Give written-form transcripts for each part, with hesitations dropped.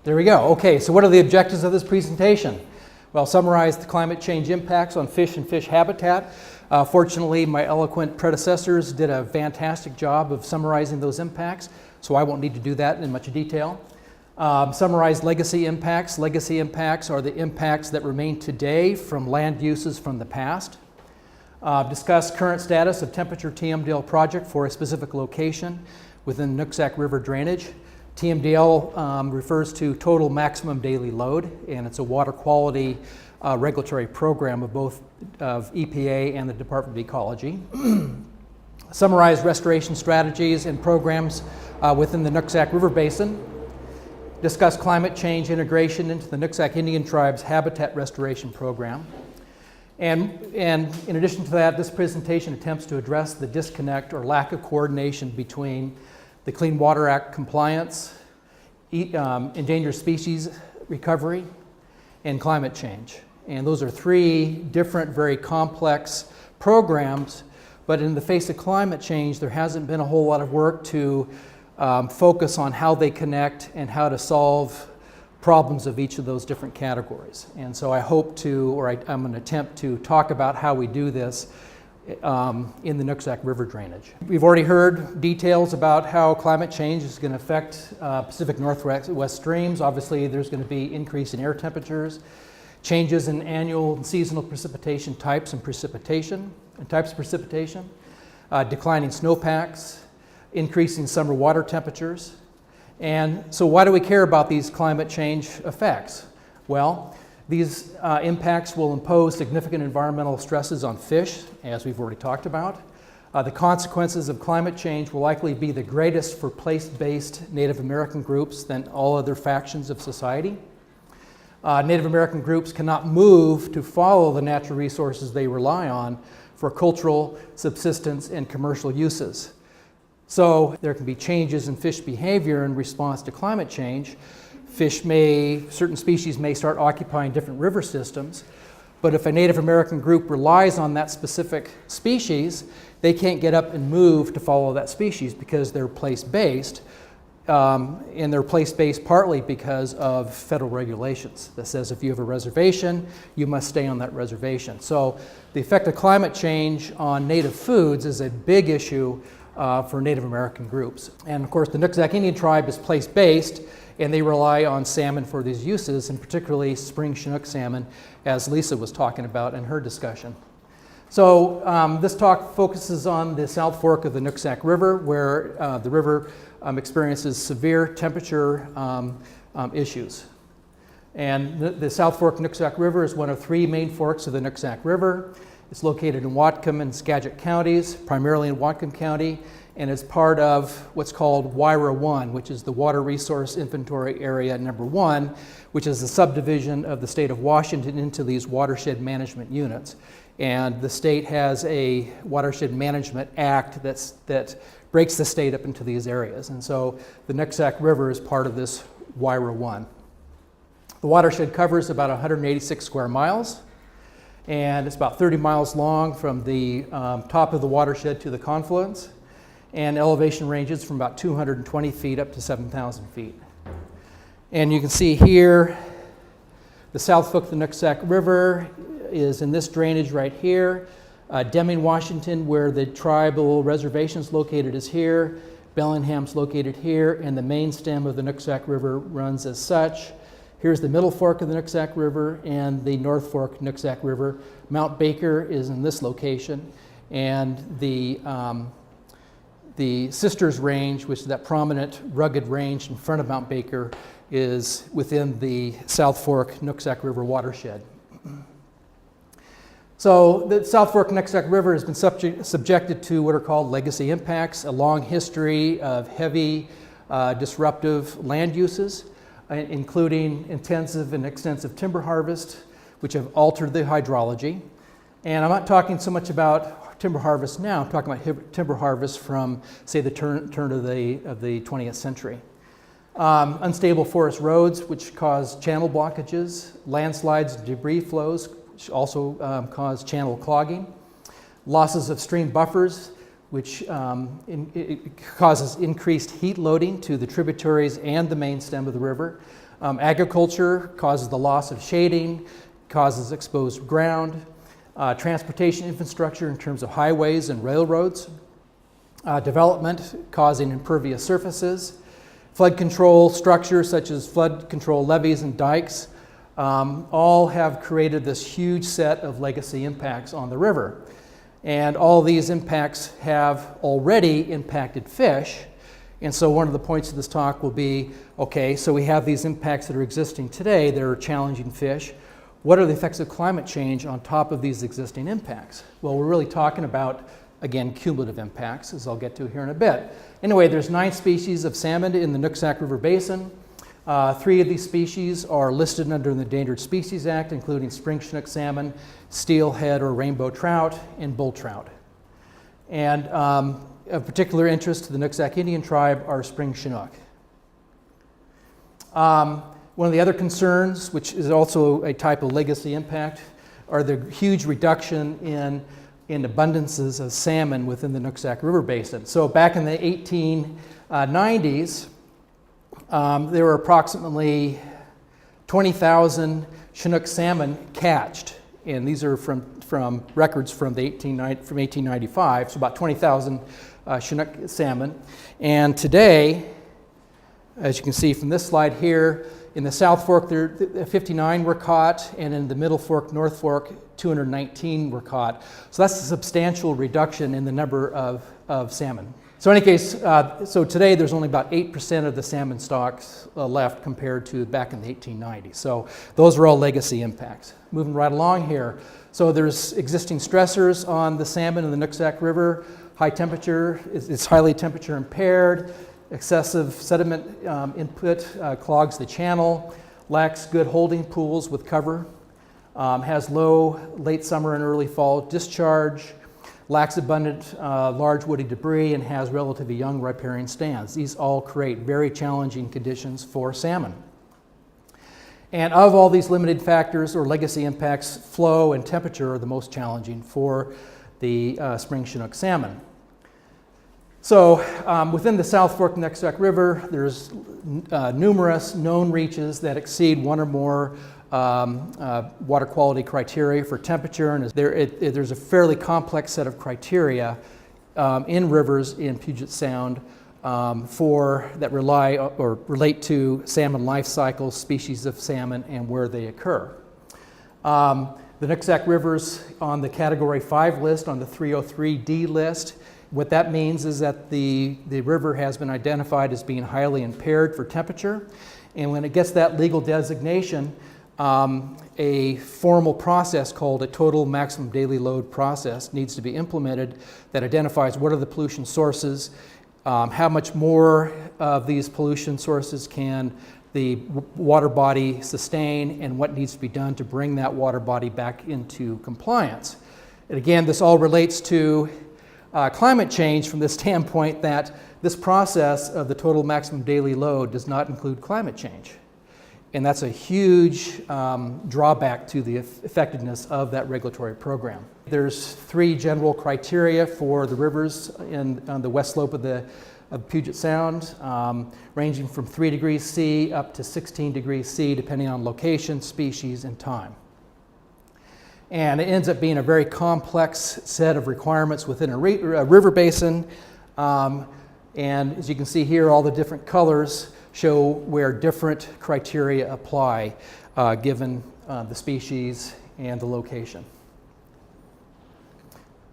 There we go. Okay, so what are the objectives of this presentation? Well, summarize the climate change impacts on fish and fish habitat. Fortunately, my eloquent predecessors did a fantastic job of summarizing those impacts, so I won't need to do that in much detail. Summarize legacy impacts. Legacy impacts are the impacts that remain today from land uses from the past. Discuss current status of temperature TMDL project for a specific location within Nooksack River drainage. TMDL refers to total maximum daily load, and it's a water quality regulatory program of both of EPA and the Department of Ecology. Summarize restoration strategies and programs within the Nooksack River Basin. Discuss climate change integration into the Nooksack Indian Tribe's habitat restoration program. And in addition to that, this presentation attempts to address the disconnect or lack of coordination between the Clean Water Act compliance, endangered species recovery, and climate change. And those are three different, very complex programs, but in the face of climate change, there hasn't been a whole lot of work to focus on how they connect and how to solve problems of each of those different categories. And so I hope to, or I'm going to attempt to talk about how we do this in the Nooksack River drainage. We've already heard details about how climate change is going to affect Pacific Northwest streams. Obviously, there's going to be increase in air temperatures, changes in annual and seasonal precipitation types of precipitation, declining snowpacks, increasing summer water temperatures. And so why do we care about these climate change effects? Well, these impacts will impose significant environmental stresses on fish, as we've already talked about. The consequences of climate change will likely be the greatest for place-based Native American groups than all other factions of society. Native American groups cannot move to follow the natural resources they rely on for cultural, subsistence, and commercial uses. So there can be changes in fish behavior in response to climate change. Certain species may start occupying different river systems, but if a Native American group relies on that specific species, they can't get up and move to follow that species because they're place-based, and they're place-based partly because of federal regulations that says if you have a reservation, you must stay on that reservation. So the effect of climate change on native foods is a big issue for Native American groups. And of course, the Nooksack Indian Tribe is place-based, and they rely on salmon for these uses, and particularly spring Chinook salmon, as Lisa was talking about in her discussion. So this talk focuses on the South Fork of the Nooksack River, where the river experiences severe temperature issues. And the South Fork Nooksack River is one of three main forks of the Nooksack River. It's located in Whatcom and Skagit counties, primarily in Whatcom County, and is part of what's called WIRA 1, which is the Water Resource Inventory Area number 1, which is a subdivision of the state of Washington into these watershed management units. And the state has a Watershed Management Act that breaks the state up into these areas. And so the Nooksack River is part of this WIRA 1. The watershed covers about 186 square miles, and it's about 30 miles long from the top of the watershed to the confluence, and elevation ranges from about 220 feet up to 7,000 feet. And you can see here, the South Fork of the Nooksack River is in this drainage right here. Deming, Washington, where the tribal reservation is located, is here. Bellingham's located here, and the main stem of the Nooksack River runs as such. Here's the Middle Fork of the Nooksack River and the North Fork Nooksack River. Mount Baker is in this location, and the Sisters Range, which is that prominent rugged range in front of Mount Baker, is within the South Fork Nooksack River watershed. So the South Fork Nooksack River has been subjected to what are called legacy impacts, a long history of heavy disruptive land uses, including intensive and extensive timber harvest, which have altered the hydrology. And I'm not talking so much about timber harvest now, I'm talking about timber harvest from, say, the turn of the 20th century. Unstable forest roads, which cause channel blockages, landslides, debris flows, which also cause channel clogging, losses of stream buffers, which it causes increased heat loading to the tributaries and the main stem of the river. Agriculture causes the loss of shading, causes exposed ground. Transportation infrastructure in terms of highways and railroads. Development causing impervious surfaces. Flood control structures such as flood control levees and dikes all have created this huge set of legacy impacts on the river. And all these impacts have already impacted fish. And so one of the points of this talk will be, okay, so we have these impacts that are existing today that are challenging fish. What are the effects of climate change on top of these existing impacts? Well, we're really talking about, again, cumulative impacts, as I'll get to here in a bit. Anyway, there's 9 species of salmon in the Nooksack River Basin. 3 of these species are listed under the Endangered Species Act, including spring Chinook salmon, steelhead or rainbow trout, and bull trout. And of particular interest to the Nooksack Indian Tribe are spring Chinook. One of the other concerns, which is also a type of legacy impact, are the huge reduction in abundances of salmon within the Nooksack River Basin. So back in the 1890s, there were approximately 20,000 Chinook salmon catched, and these are from records from 1895, so about 20,000 Chinook salmon. And today, as you can see from this slide here, in the South Fork, 59 were caught, and in the Middle Fork, North Fork, 219 were caught. So that's a substantial reduction in the number of salmon. So in any case, so today there's only about 8% of the salmon stocks left compared to back in the 1890s. So those are all legacy impacts. Moving right along here. So there's existing stressors on the salmon in the Nooksack River. High temperature, it's highly temperature impaired. Excessive sediment input clogs the channel, lacks good holding pools with cover, has low late summer and early fall discharge, lacks abundant large woody debris, and has relatively young riparian stands. These all create very challenging conditions for salmon. And of all these limited factors or legacy impacts, flow and temperature are the most challenging for the spring Chinook salmon. So within the South Fork Nooksack River, there's numerous known reaches that exceed one or more water quality criteria for temperature, and there's a fairly complex set of criteria in rivers in Puget Sound that rely or relate to salmon life cycles, species of salmon, and where they occur. The Nooksack River's on the Category 5 list, on the 303D list. What that means is that the river has been identified as being highly impaired for temperature, and when it gets that legal designation, a formal process called a total maximum daily load process needs to be implemented that identifies what are the pollution sources, how much more of these pollution sources can the water body sustain, and what needs to be done to bring that water body back into compliance. And again, this all relates to climate change from the standpoint that this process of the total maximum daily load does not include climate change. And that's a huge drawback to the effectiveness of that regulatory program. There's 3 general criteria for the rivers on the west slope of Puget Sound, ranging from 3 degrees C up to 16 degrees C, depending on location, species, and time. And it ends up being a very complex set of requirements within a river basin. And as you can see here, all the different colors show where different criteria apply given the species and the location.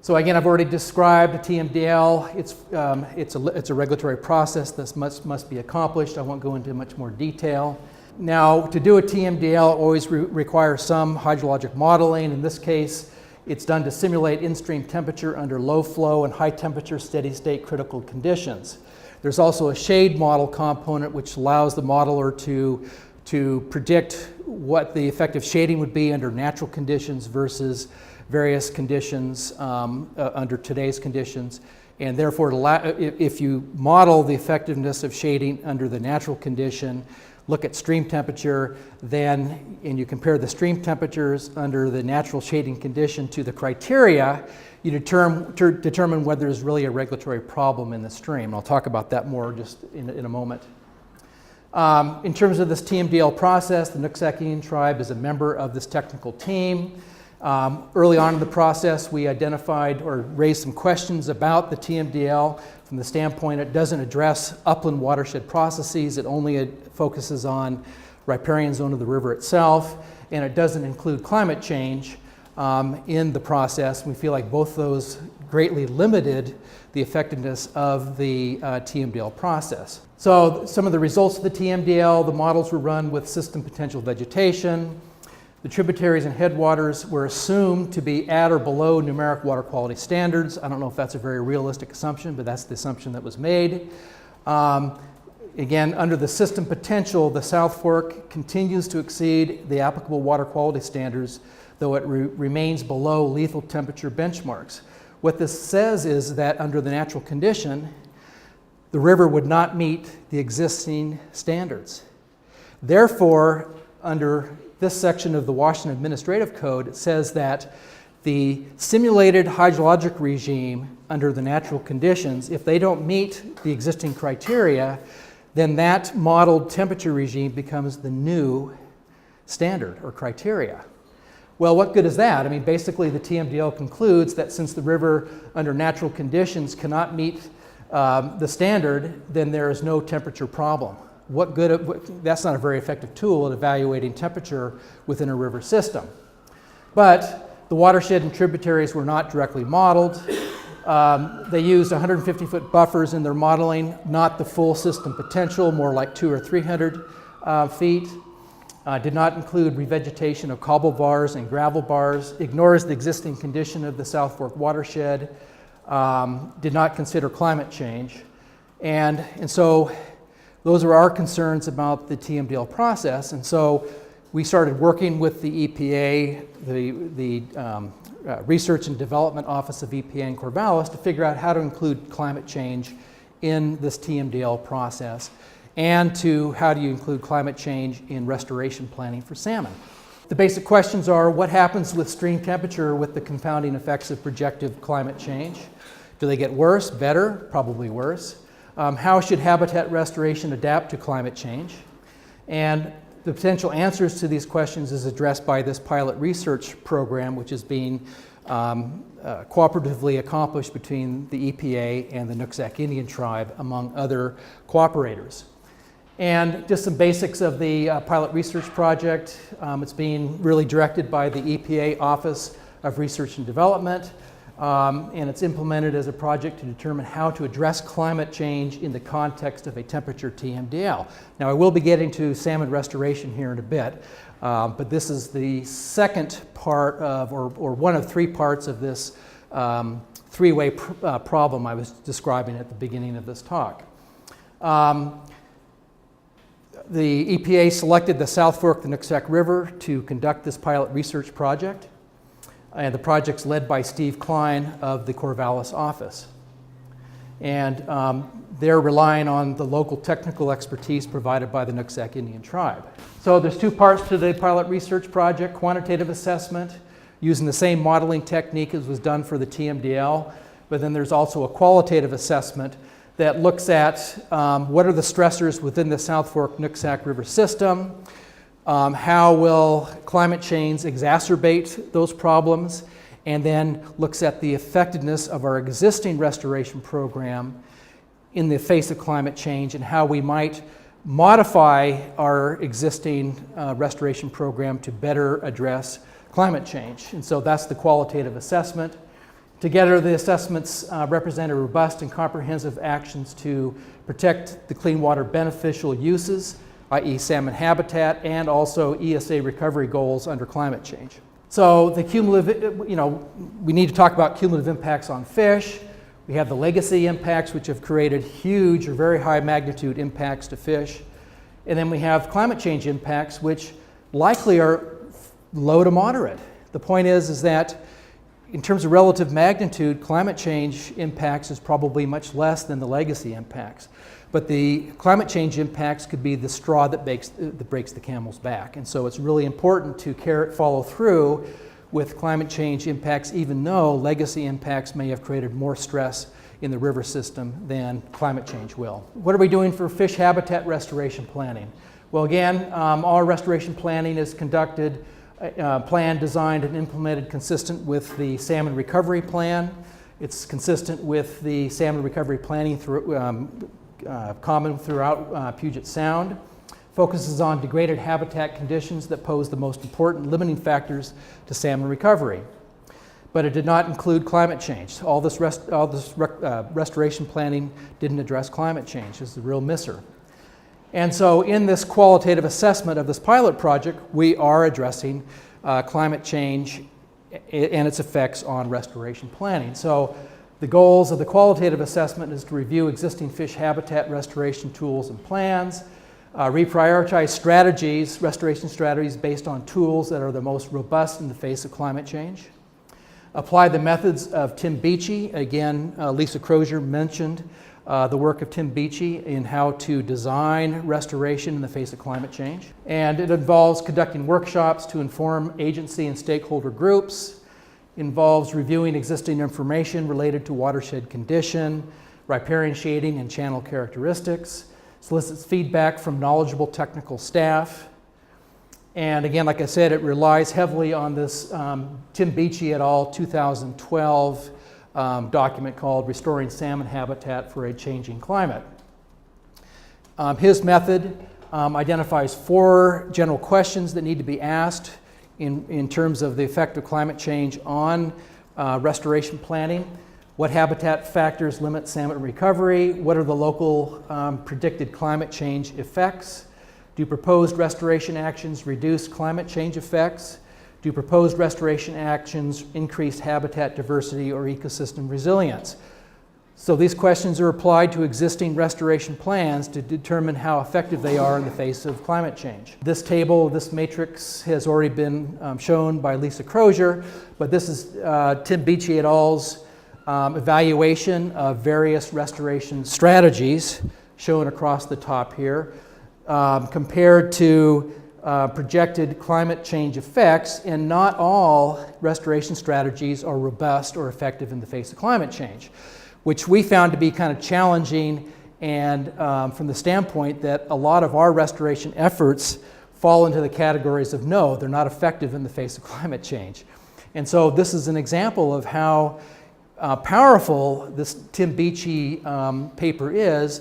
So again, I've already described TMDL. It's a regulatory process that must be accomplished. I won't go into much more detail. Now, to do a TMDL always requires some hydrologic modeling. In this case, it's done to simulate in-stream temperature under low flow and high temperature steady state critical conditions. There's also a shade model component which allows the modeler to predict what the effective shading would be under natural conditions versus various conditions under today's conditions. And therefore, if you model the effectiveness of shading under the natural condition, look at stream temperature, and you compare the stream temperatures under the natural shading condition to the criteria, you determine whether there's really a regulatory problem in the stream. I'll talk about that more just in a moment. In terms of this TMDL process, the Nooksack Indian Tribe is a member of this technical team. Early on in the process, we identified or raised some questions about the TMDL from the standpoint it doesn't address upland watershed processes. It only focuses on riparian zone of the river itself, and it doesn't include climate change in the process. We feel like both those greatly limited the effectiveness of the TMDL process. So some of the results of the TMDL, the models were run with system potential vegetation. The tributaries and headwaters were assumed to be at or below numeric water quality standards. I don't know if that's a very realistic assumption, but that's the assumption that was made. Again, under the system potential, the South Fork continues to exceed the applicable water quality standards, though it remains below lethal temperature benchmarks. What this says is that under the natural condition, the river would not meet the existing standards. Therefore, under this section of the Washington Administrative Code, it says that the simulated hydrologic regime under the natural conditions, if they don't meet the existing criteria, then that modeled temperature regime becomes the new standard or criteria. Well, what good is that? I mean, basically the TMDL concludes that since the river under natural conditions cannot meet the standard, then there is no temperature problem. What good? That's not a very effective tool at evaluating temperature within a river system. But the watershed and tributaries were not directly modeled. They used 150-foot buffers in their modeling, not the full system potential, more like 200 or 300 feet. Did not include revegetation of cobble bars and gravel bars, ignores the existing condition of the South Fork watershed, did not consider climate change. And so those are our concerns about the TMDL process. And so we started working with the EPA, the Research and Development Office of EPA in Corvallis to figure out how to include climate change in this TMDL process, and to how do you include climate change in restoration planning for salmon. The basic questions are, what happens with stream temperature with the confounding effects of projected climate change? Do they get worse, better? Probably worse. How should habitat restoration adapt to climate change? And the potential answers to these questions is addressed by this pilot research program, which is being cooperatively accomplished between the EPA and the Nooksack Indian Tribe, among other cooperators. And just some basics of the pilot research project. It's being really directed by the EPA Office of Research and Development, and it's implemented as a project to determine how to address climate change in the context of a temperature TMDL. Now, I will be getting to salmon restoration here in a bit, but this is the second part of, or one of three parts of this three-way problem I was describing at the beginning of this talk. The EPA selected the South Fork, the Nooksack River, to conduct this pilot research project. And the project's led by Steve Klein of the Corvallis office. And they're relying on the local technical expertise provided by the Nooksack Indian Tribe. So there's two parts to the pilot research project: quantitative assessment, using the same modeling technique as was done for the TMDL, but then there's also a qualitative assessment that looks at what are the stressors within the South Fork Nooksack River system, how will climate change exacerbate those problems, and then looks at the effectiveness of our existing restoration program in the face of climate change and how we might modify our existing restoration program to better address climate change. And so that's the qualitative assessment. Together, the assessments represent a robust and comprehensive actions to protect the clean water beneficial uses, i.e. salmon habitat, and also ESA recovery goals under climate change. So the cumulative, we need to talk about cumulative impacts on fish. We have the legacy impacts, which have created huge or very high magnitude impacts to fish. And then we have climate change impacts, which likely are low to moderate. The point is that in terms of relative magnitude, climate change impacts is probably much less than the legacy impacts. But the climate change impacts could be the straw that breaks the camel's back. And so it's really important to follow through with climate change impacts, even though legacy impacts may have created more stress in the river system than climate change will. What are we doing for fish habitat restoration planning? Well, again, all restoration planning is conducted, planned, designed, and implemented consistent with the Salmon Recovery Plan. It's consistent with the salmon recovery planning common throughout Puget Sound. Focuses on degraded habitat conditions that pose the most important limiting factors to salmon recovery. But it did not include climate change. All this restoration planning didn't address climate change. It's the real misser. And so in this qualitative assessment of this pilot project, we are addressing climate change and its effects on restoration planning. So the goals of the qualitative assessment is to review existing fish habitat restoration tools and plans, reprioritize strategies, restoration strategies based on tools that are the most robust in the face of climate change, apply the methods of Tim Beachy. Again, Lisa Crozier mentioned the work of Tim Beachy in how to design restoration in the face of climate change. And it involves conducting workshops to inform agency and stakeholder groups, involves reviewing existing information related to watershed condition, riparian shading and channel characteristics, solicits feedback from knowledgeable technical staff. And again, like I said, it relies heavily on this Tim Beachy et al. 2012 document called Restoring Salmon Habitat for a Changing Climate. His method identifies 4 general questions that need to be asked in terms of the effect of climate change on restoration planning. What habitat factors limit salmon recovery? What are the local predicted climate change effects? Do proposed restoration actions reduce climate change effects? Do proposed restoration actions increase habitat diversity or ecosystem resilience? So these questions are applied to existing restoration plans to determine how effective they are in the face of climate change. This table, this matrix has already been shown by Lisa Crozier, but this is Tim Beachy et al.'s evaluation of various restoration strategies shown across the top here, compared to projected climate change effects, and not all restoration strategies are robust or effective in the face of climate change, which we found to be kind of challenging, and from the standpoint that a lot of our restoration efforts fall into the categories of no, they're not effective in the face of climate change. And so this is an example of how powerful this Tim Beachy paper is.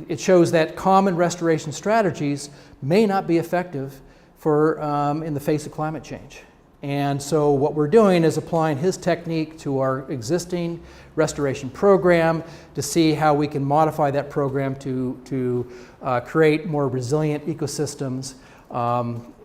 It shows that common restoration strategies may not be effective for in the face of climate change. And so what we're doing is applying his technique to our existing restoration program to see how we can modify that program to create more resilient ecosystems,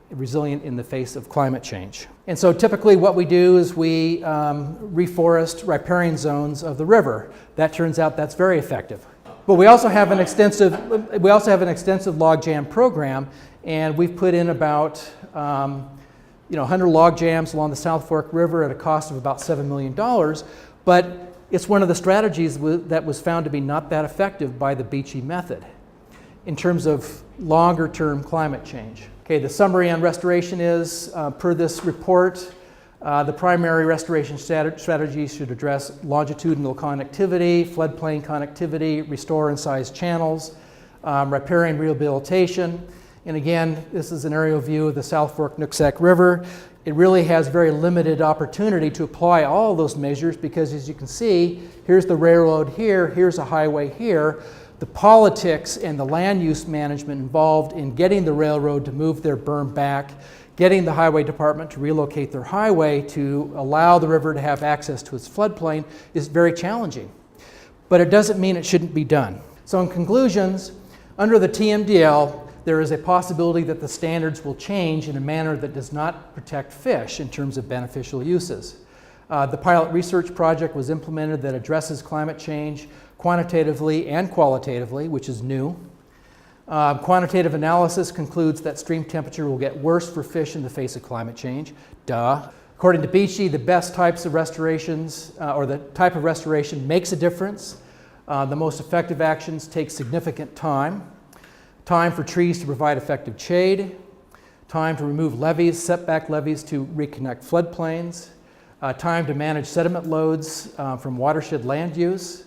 resilient in the face of climate change. And so typically what we do is we reforest riparian zones of the river. That turns out that's very effective. But we also have an extensive logjam program, and we've put in about 100 logjams along the South Fork River at a cost of about $7 million. But it's one of the strategies that was found to be not that effective by the Beachy method in terms of longer term climate change. Okay, the summary on restoration is, per this report, the primary restoration strategies should address longitudinal connectivity, floodplain connectivity, restore and size channels, riparian rehabilitation. And again, this is an aerial view of the South Fork Nooksack River. It really has very limited opportunity to apply all those measures because, as you can see, here's the railroad here, here's a highway here. The politics and the land use management involved in getting the railroad to move their berm back, getting the highway department to relocate their highway to allow the river to have access to its floodplain is very challenging. But it doesn't mean it shouldn't be done. So in conclusions, under the TMDL, there is a possibility that the standards will change in a manner that does not protect fish in terms of beneficial uses. The pilot research project was implemented that addresses climate change quantitatively and qualitatively, which is new. Quantitative analysis concludes that stream temperature will get worse for fish in the face of climate change. Duh. According to Beachy, the best types of restorations, or the type of restoration makes a difference. The most effective actions take significant time. Time for trees to provide effective shade. Time to remove levees, setback levees to reconnect floodplains. time to manage sediment loads from watershed land use.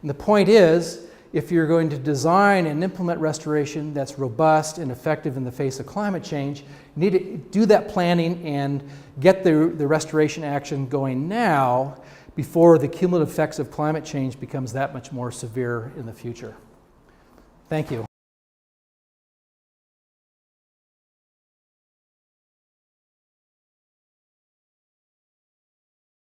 And the point is, if you're going to design and implement restoration that's robust and effective in the face of climate change, you need to do that planning and get the restoration action going now before the cumulative effects of climate change becomes that much more severe in the future. Thank you.